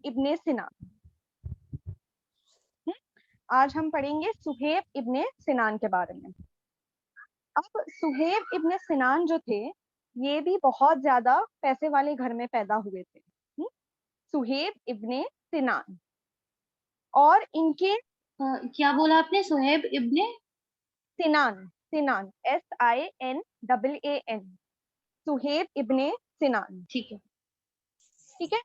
ابن سنان. آج ہم پڑھیں گے صہیب ابن سنان کے بارے میں. اب صہیب ابن سنان جو تھے یہ بھی بہت زیادہ پیسے والے گھر میں پیدا ہوئے تھے. صہیب ابن سنان. اور ان کے کیا بولا آپ نے؟ صہیب ابن سنان. سنان SINAAN. صہیب ابن سنان. ٹھیک ہے. ٹھیک ہے.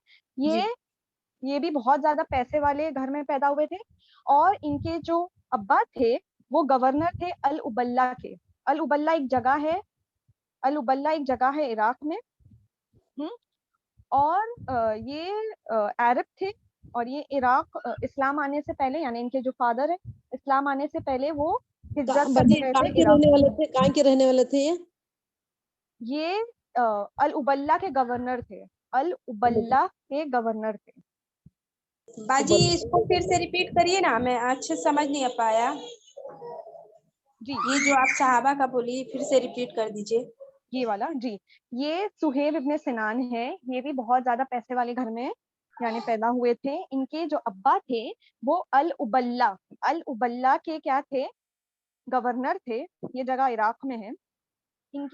یہ بھی بہت زیادہ پیسے والے گھر میں پیدا ہوئے تھے. اور ان کے جو ابا تھے وہ گورنر تھے الابلا کے. الابلا ایک جگہ ہے. الابلا ایک جگہ ہے عراق میں. اور یہ عرب تھے. اور یہ عراق اسلام آنے سے پہلے یعنی ان کے جو فادر ہیں اسلام آنے سے پہلے وہ ہجرت کر کے گئے تھے عراق. کہاں کے رہنے والے تھے یہ الابلا کے گورنر تھے. الابلا کے گورنر تھے. باجی اس کو پھر سے ریپیٹ کریے نا, میں اچھے سمجھ نہیں پایا. جی یہ جو آپ صحابہ کا بولی پھر سے ریپیٹ کر دیجئے. یہ والا. جی یہ صہیب ابن سنان ہے. یہ بھی بہت زیادہ پیسے والے گھر میں یعنی پیدا ہوئے تھے. ان کے جو ابا تھے وہ الابلا کے کیا تھے؟ گورنر تھے. یہ جگہ عراق میں ہے. ان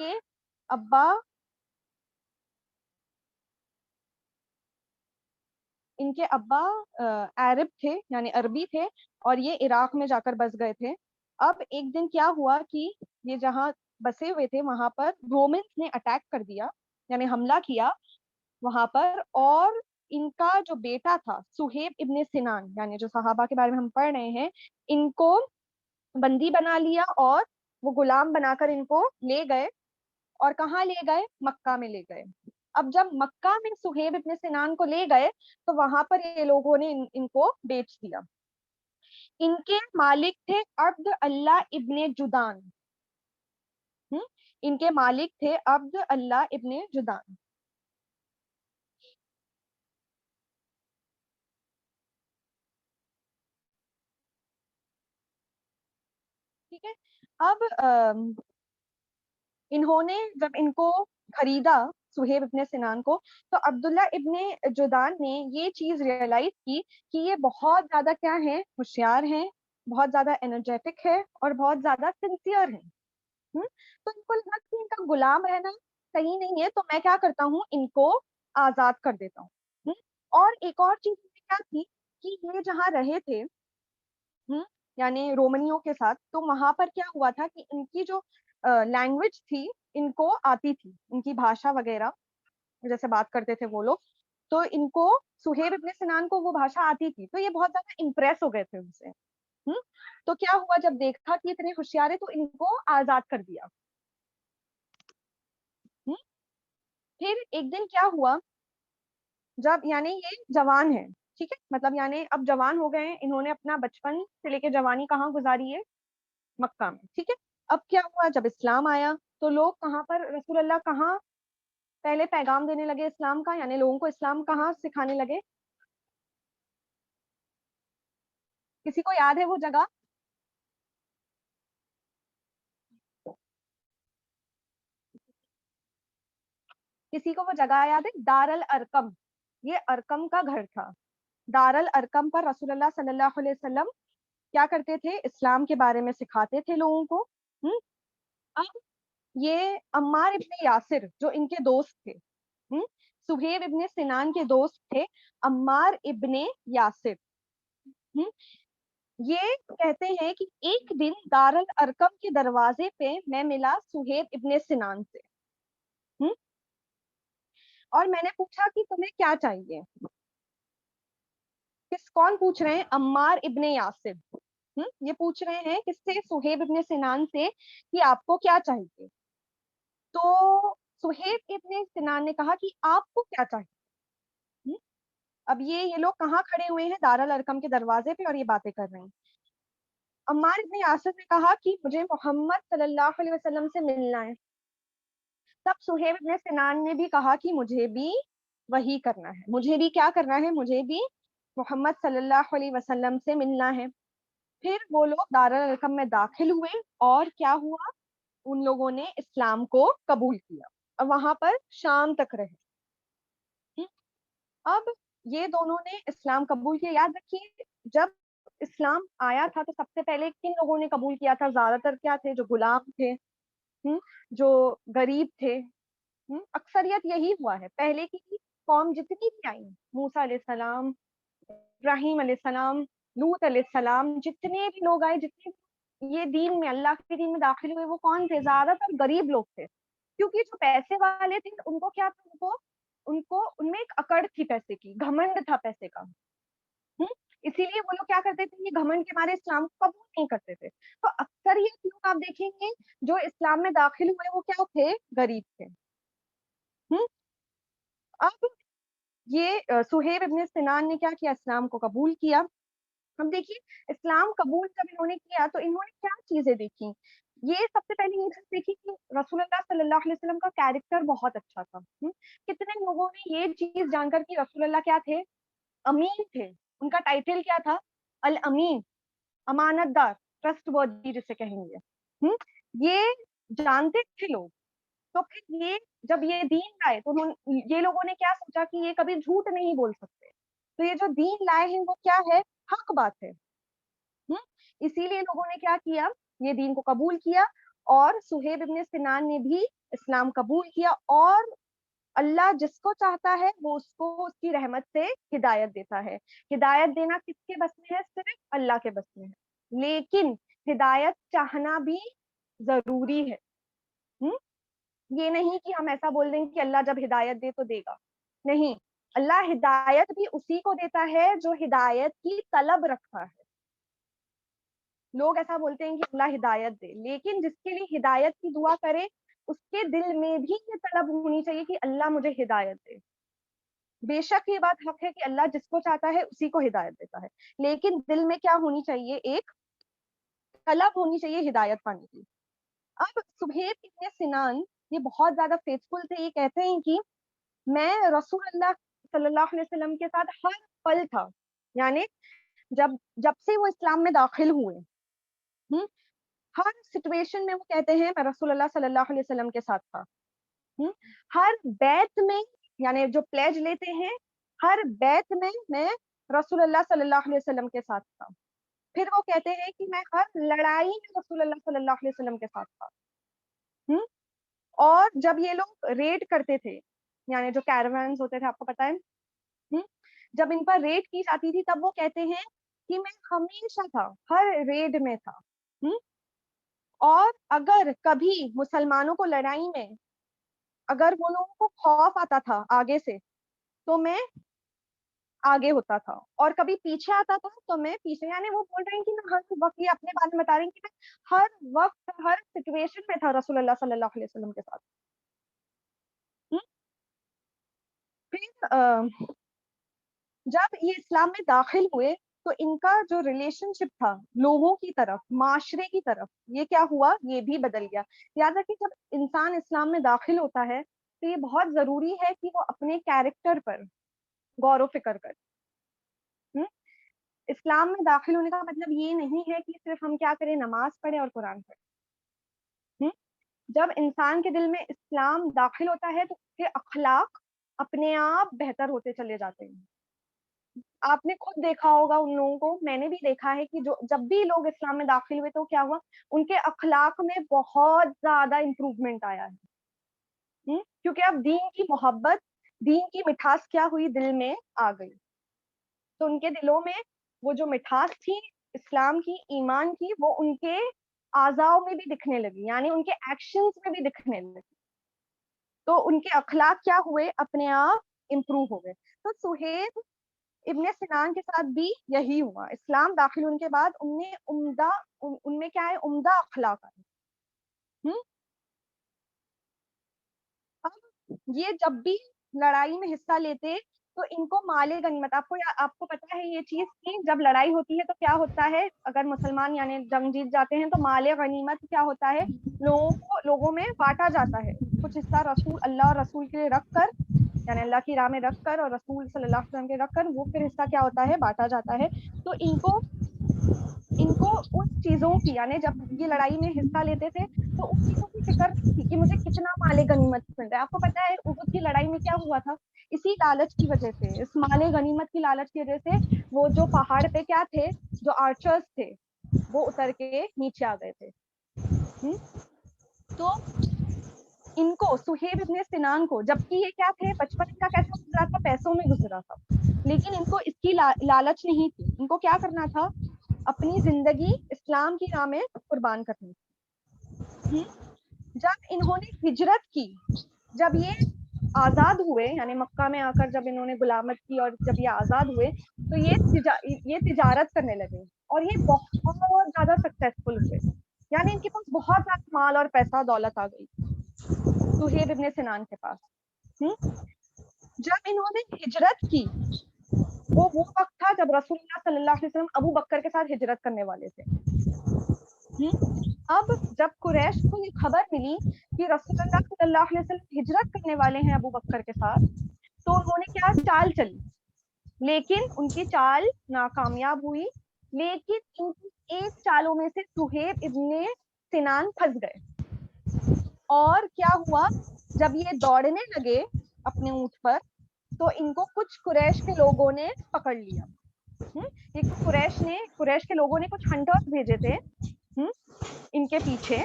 کے ابا عرب تھے یعنی عربی تھے اور یہ عراق میں جا کر بس گئے تھے. اب ایک دن کیا ہوا کہ یہ جہاں بسے ہوئے تھے وہاں پر رومنس نے اٹیک کر دیا یعنی حملہ کیا وہاں پر. اور ان کا جو بیٹا تھا صہیب ابن سنان یعنی جو صحابہ کے بارے میں ہم پڑھ رہے ہیں ان کو بندی بنا لیا اور وہ غلام بنا کر ان کو لے گئے. اور کہاں لے گئے؟ مکہ میں لے گئے. اب جب مکہ میں صہیب ابن سنان کو لے گئے تو وہاں پر یہ لوگوں نے ان کو بیچ دیا. ان کے مالک تھے عبد اللہ ابن جدان. ان کے مالک تھے عبد اللہ ابن جدان. ٹھیک ہے. اب انہوں نے جب ان کو خریدا صہیب ابن سنان کو تو عبداللہ ابن جدان نے یہ چیز ریئلائز کی کہ یہ بہت زیادہ کیا ہے؟ ہوشیار ہیں, بہت زیادہ انرجیٹک ہے اور بہت زیادہ سنسیئر ہیں. تو ان کو لگا کہ ان کا غلام رہنا صحیح نہیں ہے تو میں کیا کرتا ہوں ان کو آزاد کر دیتا ہوں. اور ایک اور چیز کیا تھی کہ یہ جہاں رہے تھے یعنی رومنیوں کے ساتھ تو وہاں پر کیا ہوا تھا کہ ان کی جو لینگویج تھی ان کو آتی تھی, ان کی بھاشا وغیرہ جیسے بات کرتے تھے وہ لوگ. تو ان کو صہیب ابن سنان کو وہ بھاشا آتی تھی تو یہ بہت زیادہ امپریس ہو گئے تھے ان سے. تو کیا ہوا جب دیکھا کہ اتنے ہوشیار ہے تو ان کو آزاد کر دیا. پھر ایک دن کیا ہوا جب یعنی یہ جوان ہے, ٹھیک ہے, مطلب یعنی اب جوان ہو گئے ہیں, انہوں نے اپنا بچپن سے لے کے جوانی کہاں گزاری ہے؟ مکہ میں. ٹھیک ہے. اب کیا ہوا جب اسلام آیا تو لوگ کہاں پر رسول اللہ کہاں پہلے پیغام دینے لگے اسلام کا یعنی لوگوں کو اسلام کہاں سکھانے لگے؟ کسی کو یاد ہے وہ جگہ؟ کسی کو وہ جگہ یاد ہے؟ دار الارقم. یہ ارقم کا گھر تھا. دار الارقم پر رسول اللہ صلی اللہ علیہ وسلم کیا کرتے تھے؟ اسلام کے بارے میں سکھاتے تھے لوگوں کو. اب یہ عمار ابن یاسر جو ان کے دوست تھے, صہیب ابن سنان کے دوست تھے عمار ابن یاسر. یہ کہتے ہیں کہ ایک دن دار الارقم کے دروازے پہ میں ملا صہیب ابن سنان سے اور میں نے پوچھا کہ تمہیں کیا چاہیے. کون پوچھ رہے ہیں؟ عمار ابن یاسر. یہ پوچھ رہے ہیں کس سے؟ صہیب ابن سنان سے کہ آپ کو کیا چاہیے. تو صہیب ابن سنان نے کہا کہ آپ کو کیا چاہیے. اب یہ لوگ کہاں کھڑے ہوئے ہیں؟ دار الارقم کے دروازے پہ اور یہ باتیں کر رہے ہیں. عمار ابن یاسر نے کہا کہ مجھے محمد صلی اللہ علیہ وسلم سے ملنا ہے. تب صہیب ابن سنان نے بھی کہا کہ مجھے بھی وہی کرنا ہے, مجھے بھی کیا کرنا ہے؟ مجھے بھی محمد صلی اللہ علیہ وسلم سے ملنا ہے. پھر وہ لوگ دار الارقم میں داخل ہوئے اور کیا ہوا؟ ان لوگوں نے اسلام کو قبول کیا اور وہاں پر شام تک رہے. اب یہ دونوں نے اسلام قبول کیا. یاد رکھیے جب اسلام آیا تھا تو سب سے پہلے کن لوگوں نے قبول کیا تھا؟ زیادہ تر کیا تھے؟ جو غلام تھے, جو غریب تھے. اکثریت یہی ہوا ہے. پہلے کی قوم جتنی بھی آئی, موسیٰ علیہ السلام, ابراہیم علیہ السلام, لوط علیہ السلام, جتنے بھی لوگ آئے, جتنے یہ دین میں, اللہ کے دین میں داخل ہوئے, وہ کون تھے؟ زیادہ تر غریب لوگ تھے. کیونکہ جو پیسے والے تھے ان کو کیا تھا, ان میں ایک اکڑ تھی پیسے کی, گھمنڈ تھا پیسے کا. اسی لیے وہ لوگ کیا کرتے تھے, یہ گھمنڈ کے ہمارے اسلام کو قبول نہیں کرتے تھے. تو اکثر یہ لوگ آپ دیکھیں گے جو اسلام میں داخل ہوئے وہ کیا تھے؟ غریب تھے. اب یہ صہیب ابن سنان نے کیا کیا؟ اسلام کو قبول کیا. ہم دیکھیے اسلام قبول جب انہوں نے کیا تو انہوں نے کیا چیزیں دیکھی. یہ سب سے پہلے یہ چیز دیکھی کہ رسول اللہ صلی اللہ علیہ وسلم کا کیریکٹر بہت اچھا تھا. کتنے لوگوں نے یہ چیز جان کر کہ رسول اللہ کیا تھے؟ امین تھے. ان کا ٹائٹل کیا تھا؟ الامین, امانت دار, ٹرسٹ ورتھی جسے کہیں گے. یہ جانتے تھے لوگ. تو پھر یہ جب یہ دین لائے تو یہ لوگوں نے کیا سوچا کہ یہ کبھی جھوٹ نہیں بول سکتے. تو یہ جو دین لائے ہیں وہ کیا ہے؟ حق بات ہے. اسی لیے لوگوں نے کیا کیا؟ یہ دین کو قبول کیا. اور صہیب ابن سنان نے بھی اسلام قبول کیا. اور اللہ جس کو چاہتا ہے وہ اس کو اس کی رحمت سے ہدایت دیتا ہے. ہدایت دینا کس کے بس میں ہے؟ صرف اللہ کے بس میں ہے. لیکن ہدایت چاہنا بھی ضروری ہے. یہ نہیں کہ ہم ایسا بول دیں کہ اللہ جب ہدایت دے تو دے گا. نہیں, اللہ ہدایت بھی اسی کو دیتا ہے جو ہدایت کی طلب رکھتا ہے. لوگ ایسا بولتے ہیں کہ اللہ ہدایت دے, لیکن جس کے لیے ہدایت کی دعا کرے اس کے دل میں بھی یہ طلب ہونی چاہیے کہ اللہ مجھے ہدایت دے. بے شک یہ بات حق ہے کہ اللہ جس کو چاہتا ہے اسی کو ہدایت دیتا ہے, لیکن دل میں کیا ہونی چاہیے؟ ایک طلب ہونی چاہیے ہدایت پانے کی. اب صہیب ابن سنان یہ بہت زیادہ فیتھفل تھے. یہ کہتے ہیں کہ میں رسول اللہ صلی اللہ علیہ وسلم کے ساتھ ہر پل تھا. یعنی جب سے وہ اسلام میں داخل ہوئے, ہر سچویشن میں وہ کہتے ہیں میں رسول اللہ صلی اللہ علیہ وسلم کے ساتھ تھا. ہر بیعت میں, یعنی جو پلیج لیتے ہیں, ہر بیعت میں میں رسول اللہ صلی اللہ علیہ وسلم کے ساتھ تھا. پھر وہ کہتے ہیں کہ میں ہر لڑائی میں رسول اللہ صلی اللہ علیہ وسلم کے ساتھ تھا. اور جب یہ لوگ ریڈ کرتے تھے, یعنی جو کیروانز ہوتے تھے, آپ کو پتا ہے, جب ان پر ریڈ کی جاتی تھی تب وہ کہتے ہیں کہ میں ہمیشہ تھا, ہر ریڈ میں تھا. اور اگر کبھی مسلمانوں کو لڑائی میں اگر وہ لوگوں کو خوف آتا تھا آگے سے تو میں آگے ہوتا تھا, اور کبھی پیچھے آتا تھا تو میں پیچھے. یعنی وہ بول رہے ہیں کہ میں ہر وقت, یہ اپنے بارے میں بتا رہے ہیں کہ میں ہر وقت ہر سچویشن میں تھا رسول اللہ صلی اللہ علیہ وسلم کے ساتھ. پھر جب یہ اسلام میں داخل ہوئے تو ان کا جو ریلیشن شپ تھا لوگوں کی طرف, معاشرے کی طرف, یہ کیا ہوا؟ یہ بھی بدل گیا. یاد رکھیں جب انسان اسلام میں داخل ہوتا ہے تو یہ بہت ضروری ہے کہ وہ اپنے کیریکٹر پر غور و فکر کرے. اسلام میں داخل ہونے کا مطلب یہ نہیں ہے کہ صرف ہم کیا کریں, نماز پڑھیں اور قرآن پڑھیں. جب انسان کے دل میں اسلام داخل ہوتا ہے تو اس کے اخلاق اپنے آپ بہتر ہوتے چلے جاتے ہیں. آپ نے خود دیکھا ہوگا ان لوگوں کو, میں نے بھی دیکھا ہے کہ جب بھی لوگ اسلام میں داخل ہوئے تو کیا ہوا, ان کے اخلاق میں بہت زیادہ امپروومنٹ آیا ہے. کیونکہ اب دین کی محبت, دین کی مٹھاس کیا ہوئی, دل میں آ گئی. تو ان کے دلوں میں وہ جو مٹھاس تھی اسلام کی, ایمان کی, وہ ان کے اعضاء میں بھی دکھنے لگی, یعنی ان کے ایکشنز میں بھی دکھنے لگی. تو ان کے اخلاق کیا ہوئے, اپنے آپ امپروو ہو گئے. تو صہیب ابن سنان کے ساتھ بھی یہی ہوا. اسلام داخل ہونے کے بعد ان میں کیا ہے, عمدہ اخلاق آئے. اب یہ جب بھی لڑائی میں حصہ لیتے تو ان کو مال غنیمت, آپ کو پتا ہے یہ چیز کہ جب لڑائی ہوتی ہے تو کیا ہوتا ہے, اگر مسلمان یعنی جنگ جیت جاتے ہیں تو مال غنیمت کیا ہوتا ہے, لوگوں میں بانٹا جاتا ہے. کچھ حصہ رسول اللہ اور رسول کے لیے رکھ کر, یعنی اللہ کی راہ میں رکھ کر, اور رسول صلی اللہ علیہ وسلم کے رکھ کر, وہ پھر حصہ کیا ہوتا ہے, بانٹا جاتا ہے. تو ان کو ان کو ان چیزوں کی یعنی جب یہ لڑائی میں حصہ لیتے تھے تو ان چیزوں کی فکر نہیں تھی کہ مجھے کتنا مال غنیمت مل رہا ہے. آپ کو پتا ہے احد کی لڑائی میں کیا ہوا تھا؟ اسی لالچ کی وجہ سے, اس مال غنیمت کی لالچ کی وجہ سے وہ جو پہاڑ پہ کیا تھے, جو آرچرز تھے وہ اتر کے نیچے آ گئے تھے. تو ان کو صہیب ابن سنان کو, جبکہ یہ کیا تھے, بچپن ان کا کیسا گزرا تھا, پیسوں میں گزرا تھا, لیکن ان کو اس کی لالچ نہیں تھی. ان کو کیا کرنا تھا, اپنی زندگی اسلام کی راہ میں قربان کرنی تھی. جب انہوں نے ہجرت کی, جب یہ آزاد ہوئے, یعنی مکہ میں آ کر جب انہوں نے غلامت کی اور جب یہ آزاد ہوئے تو یہ تجارت کرنے لگے اور یہ بہت زیادہ سکسیسفل ہوئے. یعنی ان کے پاس بہت زیادہ مال اور پیسہ دولت آ گئی صہیب ابن سنان کے پاس. جب انہوں نے ہجرت کی وہ وقت تھا جب رسول اللہ صلی اللہ علیہ وسلم ابو بکر کے ساتھ ہجرت کرنے والے تھے. اب جب قریش کو یہ خبر ملی کہ رسول اللہ صلی اللہ علیہ وسلم ہجرت کرنے والے ہیں ابو بکر کے ساتھ, تو انہوں نے کیا چال چلی, لیکن ان کی چال ناکامیاب ہوئی. لیکن ان کی ایک چالوں میں سے صہیب ابن سنان پھنس گئے. اور کیا ہوا, جب یہ دوڑنے لگے اپنے اونٹ پر تو ان کو کچھ قریش کے لوگوں نے پکڑ لیا. یہ قریش کے لوگوں نے کچھ ہنٹرز بھیجے تھے ان کے پیچھے.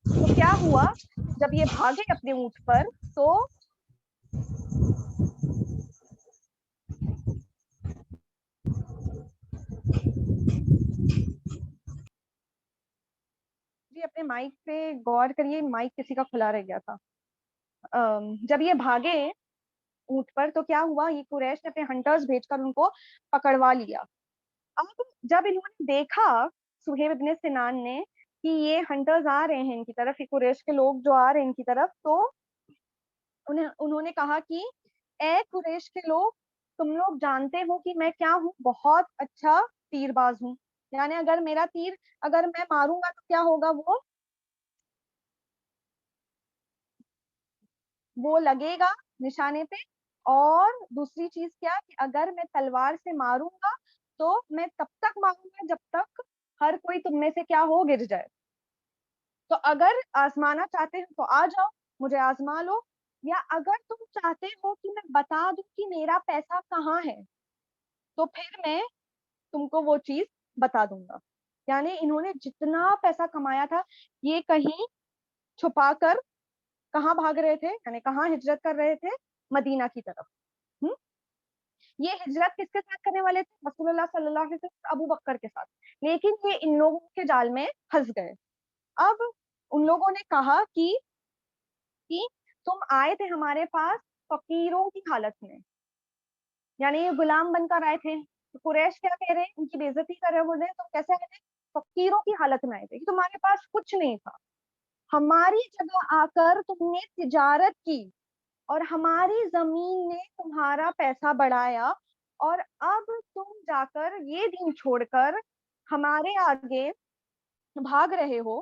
تو کیا ہوا, جب یہ بھاگے اپنے اونٹ پر تو جی اپنے مائک پہ غور کریے, مائک کسی کا کھلا رہ گیا تھا. جب یہ بھاگے اونٹ پر تو کیا ہوا, یہ قریش نے اپنے ہنٹرز بھیج کر ان کو پکڑوا لیا. اب جب انہوں نے دیکھا صہیب ابن سنان نے کہ یہ ہنٹرز آ رہے ہیں ان کی طرف, یہ قریش کے لوگ جو آ رہے ہیں ان کی طرف, تو انہوں نے کہا کہ اے قریش کے لوگ, تم لوگ جانتے ہو کہ میں کیا ہوں, بہت اچھا تیر باز ہوں. یعنی اگر میرا تیر اگر میں ماروں گا تو کیا ہوگا, وہ لگے گا نشانے پہ. اور دوسری چیز کیا کہ اگر میں تلوار سے ماروں گا تو میں تب تک ماروں گا جب تک ہر کوئی تم میں سے کیا ہو, گر جائے. تو اگر آزمانا چاہتے ہو تو آ جاؤ, مجھے آزما لو, یا اگر تم چاہتے ہو کہ میں بتا دوں کہ میرا پیسہ کہاں ہے تو پھر میں تم کو وہ چیز بتا دوں گا. یعنی انہوں نے جتنا پیسہ کمایا تھا یہ کہیں چھپا کر کہاں بھاگ رہے تھے, یعنی کہاں ہجرت کر رہے تھے, مدینہ کی طرف. یہ ہجرت کس کے ساتھ کرنے والے تھے, رسول اللہ صلی اللہ علیہ وسلم ابو بکر کے ساتھ, لیکن یہ ان لوگوں کے جال میں پھنس گئے. اب ان لوگوں نے کہا کہ تم آئے تھے ہمارے پاس فقیروں کی حالت میں, یعنی یہ غلام بن کر آئے تھے. قریش کیا کہہ رہے ہیں, ان کی بے عزتی کر رہے, بول رہے تم کیسے آئے تھے, فقیروں کی حالت میں آئے تھے, کہ تمہارے پاس کچھ نہیں تھا. ہماری جگہ آ کر تم نے تجارت کی اور ہماری زمین نے تمہارا پیسہ بڑھایا, اور اب تم جا کر یہ دین چھوڑ کر ہمارے آگے بھاگ رہے ہو.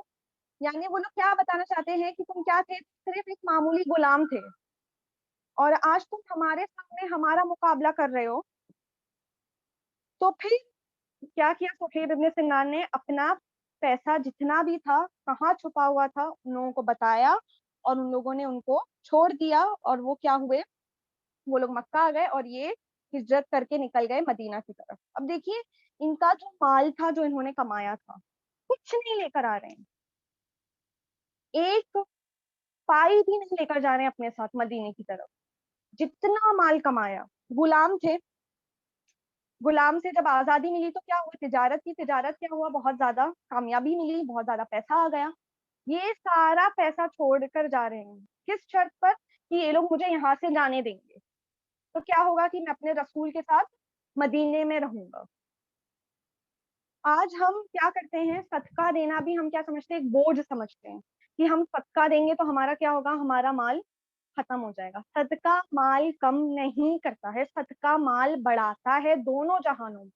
یعنی وہ لوگ کیا بتانا چاہتے ہیں کہ تم کیا تھے, صرف ایک معمولی غلام تھے, اور آج تم ہمارے سامنے ہمارا مقابلہ کر رہے ہو. تو پھر کیا کیا صہیب ابن سنان نے, اپنا پیسہ جتنا بھی تھا کہاں چھپا ہوا تھا ان لوگوں کو بتایا, اور ان لوگوں نے ان کو چھوڑ دیا, اور وہ کیا ہوئے, وہ لوگ مکہ آ گئے اور یہ ہجرت کر کے نکل گئے مدینہ کی طرف. اب دیکھیے ان کا جو مال تھا جو انہوں نے کمایا تھا, کچھ نہیں لے کر آ رہے ہیں, ایک پائی بھی نہیں لے کر جا رہے ہیں اپنے ساتھ مدینے کی طرف. جتنا مال کمایا, غلام تھے, غلام سے جب آزادی ملی تو کیا ہوا, تجارت کی, تجارت کیا ہوا, بہت زیادہ کامیابی ملی, بہت زیادہ پیسہ آ گیا. یہ سارا پیسہ چھوڑ کر جا رہے ہیں, کس شرط پر, کہ یہ لوگ مجھے یہاں سے جانے دیں گے تو کیا ہوگا کہ میں اپنے رسول کے ساتھ مدینے میں رہوں گا. آج ہم کیا کرتے ہیں, صدقہ دینا بھی ہم کیا سمجھتے ہیں, ایک بوجھ سمجھتے ہیں, کہ ہم صدقہ دیں گے تو ہمارا کیا ہوگا, ہمارا مال ختم ہو جائے گا. صدقہ مال کم نہیں کرتا ہے, صدقہ مال بڑھاتا ہے دونوں جہانوں میں.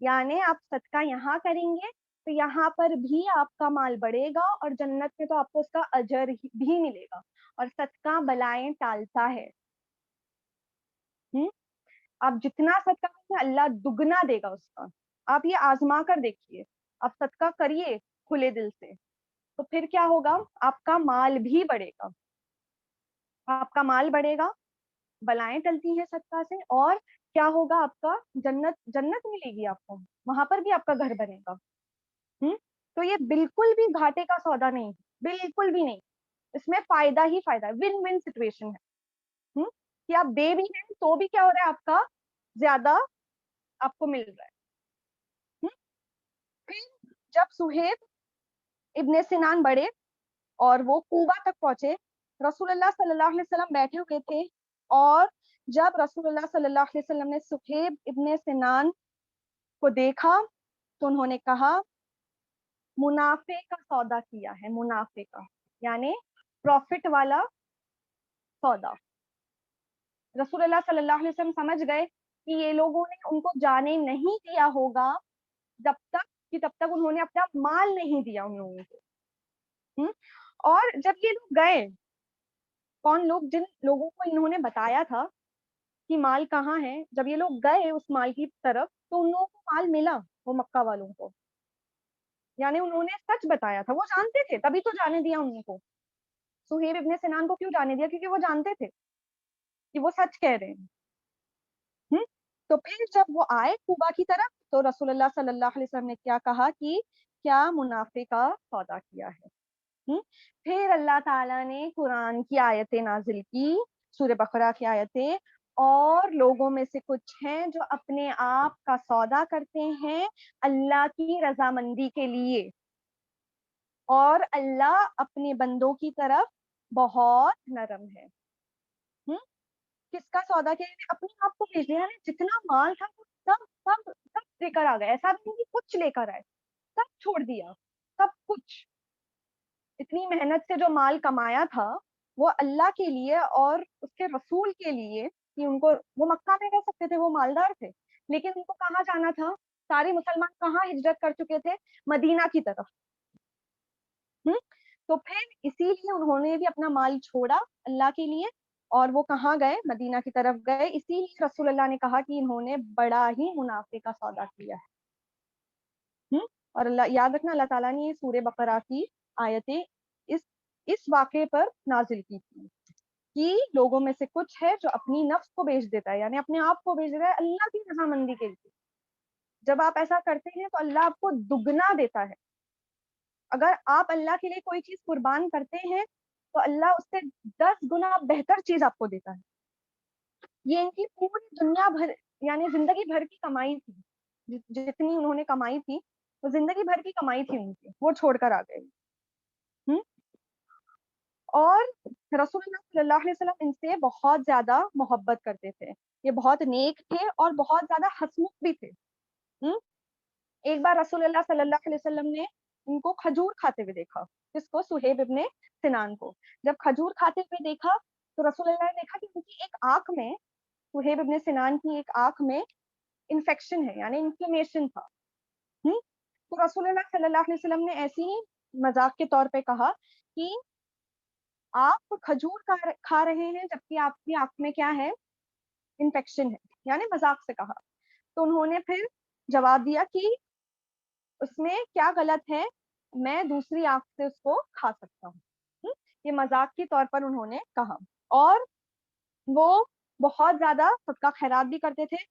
یعنی آپ صدقہ یہاں کریں گے تو یہاں پر بھی آپ کا مال بڑھے گا, اور جنت میں تو آپ کو اس کا اجر بھی ملے گا. اور صدقہ بلائیں ٹالتا ہے. آپ جتنا صدقہ کریں اللہ دگنا دے گا اس کا. آپ یہ آزما کر دیکھیے, آپ صدقہ کریے کھلے دل سے, تو پھر کیا ہوگا, آپ کا مال بھی بڑھے گا, آپ کا مال بڑھے گا, بلائیں ٹلتی ہیں صدقہ سے, اور کیا ہوگا, آپ کا جنت ملے گی آپ کو, وہاں پر بھی آپ کا گھر بنے گا. تو یہ بالکل بھی گھاٹے کا سودا نہیں, بالکل بھی نہیں, اس میں فائدہ ہی فائدہ ہے, ون ون سچویشن ہے, کہ آپ دے بھی ہیں تو بھی کیا ہو رہا ہے, آپ کا زیادہ آپ کو مل رہا ہے. پھر جب صہیب ابن سنان بڑھے اور وہ کوبا تک پہنچے, رسول اللہ صلی اللہ علیہ وسلم بیٹھے ہوئے تھے, اور جب رسول اللہ صلی اللہ علیہ وسلم نے صہیب ابن سنان کو دیکھا تو انہوں نے کہا منافع کا سودا کیا ہے, منافع کا یعنی پروفٹ والا سودا. رسول اللہ صلی اللہ علیہ وسلم سمجھ گئے کہ یہ لوگوں نے ان کو جانے نہیں دیا ہوگا جب تک کہ تب تک انہوں نے اپنا مال نہیں دیا ان لوگوں کو. اور جب یہ لوگ گئے, کون لوگ, جن لوگوں کو انہوں نے بتایا تھا کہ مال کہاں ہے, جب یہ لوگ گئے اس مال کی طرف تو ان لوگوں کو مال ملا, وہ مکہ والوں کو, یعنی انہوں نے سچ بتایا تھا, وہ جانتے تھے تبھی تو جانے دیا ان کو. صہیب ابن سنان کو کیوں جانے دیا, کیونکہ وہ جانتے تھے کہ وہ سچ کہہ رہے ہیں. تو پھر جب وہ آئے کوبا کی طرف تو رسول اللہ صلی اللہ علیہ وسلم نے کیا کہا کہ کیا منافع کا سودا کیا ہے. پھر اللہ تعالیٰ نے قرآن کی آیتیں نازل کی, سورہ بقرہ کی آیتیں, اور لوگوں میں سے کچھ ہیں جو اپنے آپ کا سودا کرتے ہیں اللہ کی رضامندی کے لیے, اور اللہ اپنے بندوں کی طرف بہت نرم ہے. کس کا سودا کیا, اپنے آپ کو بھیج دیا, جتنا مال تھا وہ سب سب سب لے کر آ گئے, ایسا نہیں کہ کچھ لے کر آئے, سب چھوڑ دیا, سب کچھ. اتنی محنت سے جو مال کمایا تھا وہ اللہ کے لیے اور اس کے رسول کے لیے, کہ ان کو, وہ مکہ میں رہ سکتے تھے, وہ مالدار تھے, لیکن ان کو کہاں جانا تھا, سارے مسلمان کہاں ہجرت کر چکے تھے, مدینہ کی طرف. تو پھر اسی لیے انہوں نے بھی اپنا مال چھوڑا اللہ کے لیے, اور وہ کہاں گئے, مدینہ کی طرف گئے. اسی لیے رسول اللہ نے کہا کہ انہوں نے بڑا ہی منافع کا سودا کیا ہے. اور اللہ, یاد رکھنا, اللہ تعالیٰ نے یہ سورہ بقرہ کی آیتیں اس واقعے پر نازل کی تھی کہ لوگوں میں سے کچھ ہے جو اپنی نفس کو بیچ دیتا ہے, یعنی اپنے آپ کو بیچ دیتا ہے اللہ کی رضامندی کے لیے. جب آپ ایسا کرتے ہیں تو اللہ آپ کو دگنا دیتا ہے. اگر آپ اللہ کے لیے کوئی چیز قربان کرتے ہیں تو اللہ اس سے 10 گنا بہتر چیز آپ کو دیتا ہے. یہ ان کی پوری دنیا بھر, یعنی زندگی بھر کی کمائی تھی, جتنی انہوں نے کمائی تھی وہ زندگی بھر کی کمائی تھی ان کی, وہ چھوڑ کر آ گئے. اور رسول اللہ صلی اللہ علیہ وسلم ان سے بہت زیادہ محبت کرتے تھے, یہ بہت نیک تھے اور بہت زیادہ ہسمکھ بھی تھے. ایک بار رسول اللہ صلی اللہ علیہ وسلم نے ان کو کھجور کھاتے ہوئے دیکھا, جس کو صہیب ابن سنان کو, جب کھجور کھاتے ہوئے دیکھا تو رسول اللہ نے دیکھا کہ ان کی ایک آنکھ میں, صہیب ابن سنان کی ایک آنکھ میں انفیکشن ہے, یعنی انفلیمیشن تھا. تو رسول اللہ صلی اللہ علیہ وسلم نے ایسی ہی مذاق کے طور پہ کہا کہ آپ کھجور کھا رہے ہیں جبکہ آپ کی آنکھ میں کیا ہے, انفیکشن ہے, یعنی مذاق سے کہا. تو انہوں نے پھر جواب دیا کہ اس میں کیا غلط ہے, میں دوسری آنکھ سے اس کو کھا سکتا ہوں. یہ مذاق کے طور پر انہوں نے کہا. اور وہ بہت زیادہ صدقہ خیرات بھی کرتے تھے,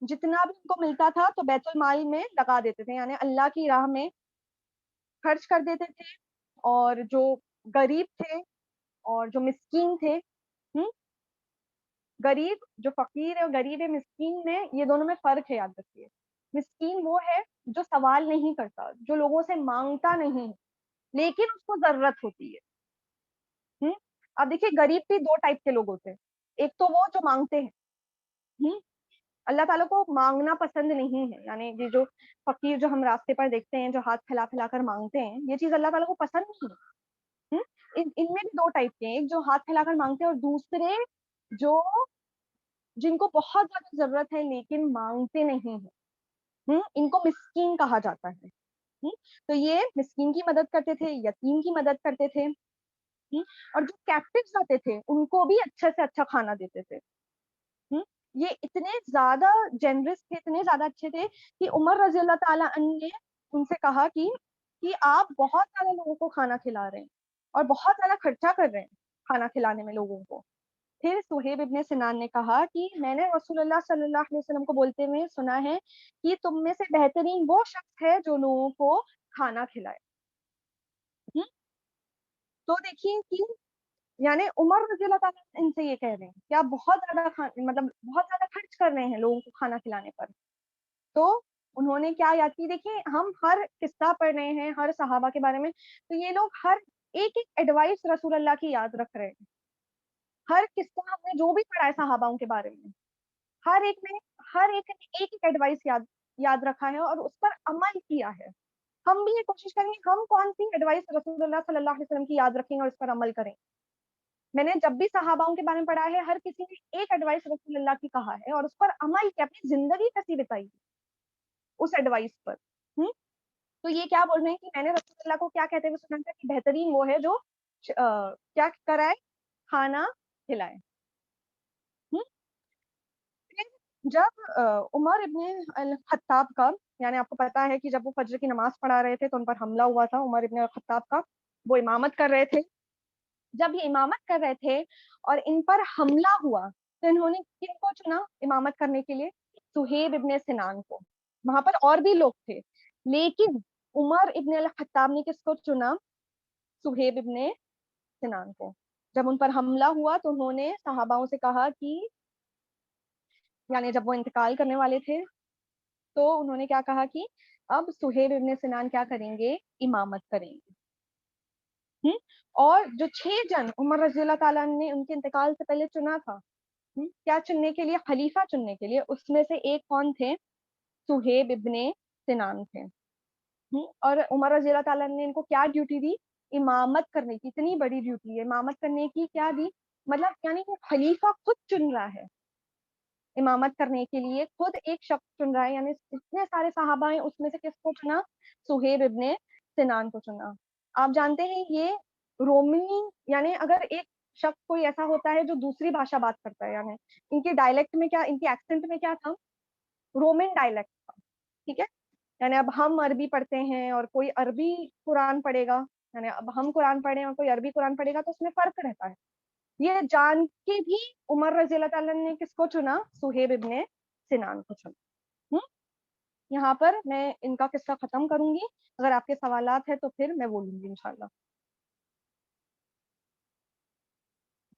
جتنا بھی ان کو ملتا تھا تو بیت المال میں لگا دیتے تھے, یعنی اللہ کی راہ میں خرچ کر دیتے تھے. اور جو غریب تھے اور جو مسکین تھے, غریب جو فقیر ہے اور غریب مسکین میں, یہ دونوں میں فرق ہے, یاد رکھیے. مسکین وہ ہے جو سوال نہیں کرتا, جو لوگوں سے مانگتا نہیں لیکن اس کو ضرورت ہوتی ہے. اب دیکھیے غریب بھی 2 ٹائپ کے لوگ ہوتے ہیں, ایک تو وہ جو مانگتے ہیں, اللہ تعالیٰ کو مانگنا پسند نہیں ہے, یعنی یہ جو فقیر جو ہم راستے پر دیکھتے ہیں جو ہاتھ پھیلا پھیلا کر مانگتے ہیں, یہ چیز اللہ تعالیٰ کو پسند نہیں ہے. ان میں بھی 2 ٹائپ کے ہیں, ایک جو ہاتھ پھیلا کر مانگتے ہیں اور دوسرے جو جن کو بہت زیادہ ضرورت ہے لیکن مانگتے نہیں ہیں, ان کو مسکین کہا جاتا ہے. تو یہ مسکین کی مدد کرتے تھے, یتیم کی مدد کرتے تھے, اور جو کیپٹیوز آتے تھے ان کو بھی اچھے سے اچھا کھانا دیتے تھے. یہ اتنے زیادہ جنرس تھے, اتنے زیادہ اچھے تھے کہ عمر رضی اللہ تعالیٰ عنہ نے ان سے کہا کہ آپ بہت سارے لوگوں کو کھانا کھلا رہے ہیں اور بہت زیادہ خرچہ کر رہے ہیں کھانا کھلانے میں لوگوں کو. پھر صہیب ابن سنان نے کہا کہ میں نے رسول اللہ صلی اللہ علیہ وسلم کو بولتے ہوئے سنا ہے کہ تم میں سے بہترین وہ شخص ہے جو لوگوں کو کھانا کھلائے. تو دیکھیے کہ یعنی عمر رضی اللہ تعالیٰ ان سے یہ کہہ رہے ہیں کہ آپ بہت زیادہ مطلب بہت زیادہ خرچ کر رہے ہیں لوگوں کو کھانا کھلانے پر. تو انہوں نے کیا یاد کی؟ دیکھیے ہم ہر قصہ پڑھ رہے ہیں ہر صحابہ کے بارے میں, تو یہ لوگ ہر ایک ایک ایڈوائس رسول اللہ کی یاد رکھ رہے ہیں. ہر قصہ ہم نے جو بھی پڑھا ہے صحابہ کے بارے میں, ہر ایک نے ہر ایک ایک ایڈوائس یاد رکھا ہے اور اس پر عمل کیا ہے. ہم بھی یہ کوشش کریں گے ہم کون سی ایڈوائس رسول اللہ صلی اللہ علیہ وسلم کی یاد رکھیں اور اس پر عمل کریں. میں نے جب بھی صحابہ کے بارے میں پڑھا ہے ہر کسی نے ایک ایڈوائس رسول اللہ کی کہا ہے اور اس پر عمل کیا, اپنی زندگی کیسی بتائی اس ایڈوائس پر. تو یہ کیا بول رہے ہیں کہ میں نے رسول اللہ کو کیا کہتے ہوئے سنا تھا کہ بہترین وہ ہے جو کیا کرائے, کھانا کھلائے. جب عمر ابن الخطاب کا, یعنی آپ کو پتا ہے کہ جب وہ فجر کی نماز پڑھا رہے تھے تو ان پر حملہ ہوا تھا. عمر ابن الخطاب کا وہ امامت کر رہے تھے. جب یہ امامت کر رہے تھے اور ان پر حملہ ہوا تو انہوں نے کن کو چنا امامت کرنے کے لیے؟ صہیب ابن سنان کو. وہاں پر اور بھی لوگ تھے لیکن عمر ابن الخطاب نے کس کو چنا؟ صہیب ابن سنان کو. جب ان پر حملہ ہوا تو انہوں نے صحاباؤں سے کہا کہ یعنی جب وہ انتقال کرنے والے تھے تو انہوں نے کیا کہا کہ اب صہیب ابن سنان کیا کریں گے؟ امامت کریں گے. اور جو 6 جن عمر رضی اللہ تعالیٰ نے ان کے انتقال سے پہلے چنا تھا کیا چننے کے لیے؟ خلیفہ چننے کے لیے. اس میں سے ایک کون تھے؟ صہیب ابن سنان تھے. اور عمر رضی اللہ تعالیٰ نے ان کو کیا ڈیوٹی دی؟ امامت کرنے کی. اتنی بڑی ڈیوٹی ہے امامت کرنے کی, کیا دی مطلب یعنی کہ خلیفہ خود چن رہا ہے امامت کرنے کے لیے, خود ایک شخص چن رہا ہے. یعنی اتنے سارے صحابہ ہیں اس میں سے کس کو چنا؟ صہیب ابن سنان کو چنا. آپ جانتے ہیں یہ رومنی, یعنی اگر ایک شخص کوئی ایسا ہوتا ہے جو دوسری بھاشا بات کرتا ہے, یعنی ان کے ڈائلیکٹ میں کیا, ان کے ایکسنٹ میں کیا تھا؟ رومن ڈائلیکٹ تھا. ٹھیک ہے, یعنی اب ہم عربی پڑھتے ہیں اور کوئی عربی قرآن پڑھے گا, یعنی اب ہم قرآن پڑھیں اور کوئی عربی قرآن پڑھے گا تو اس میں فرق رہتا ہے. یہ جان کے بھی عمر رضی اللہ تعالیٰ نے کس کو چنا؟ صہیب ابن سنان کو چنا. یہاں پر میں ان کا قصہ ختم کروں گی, اگر آپ کے سوالات ہیں تو پھر میں بولوں گی انشاءاللہ.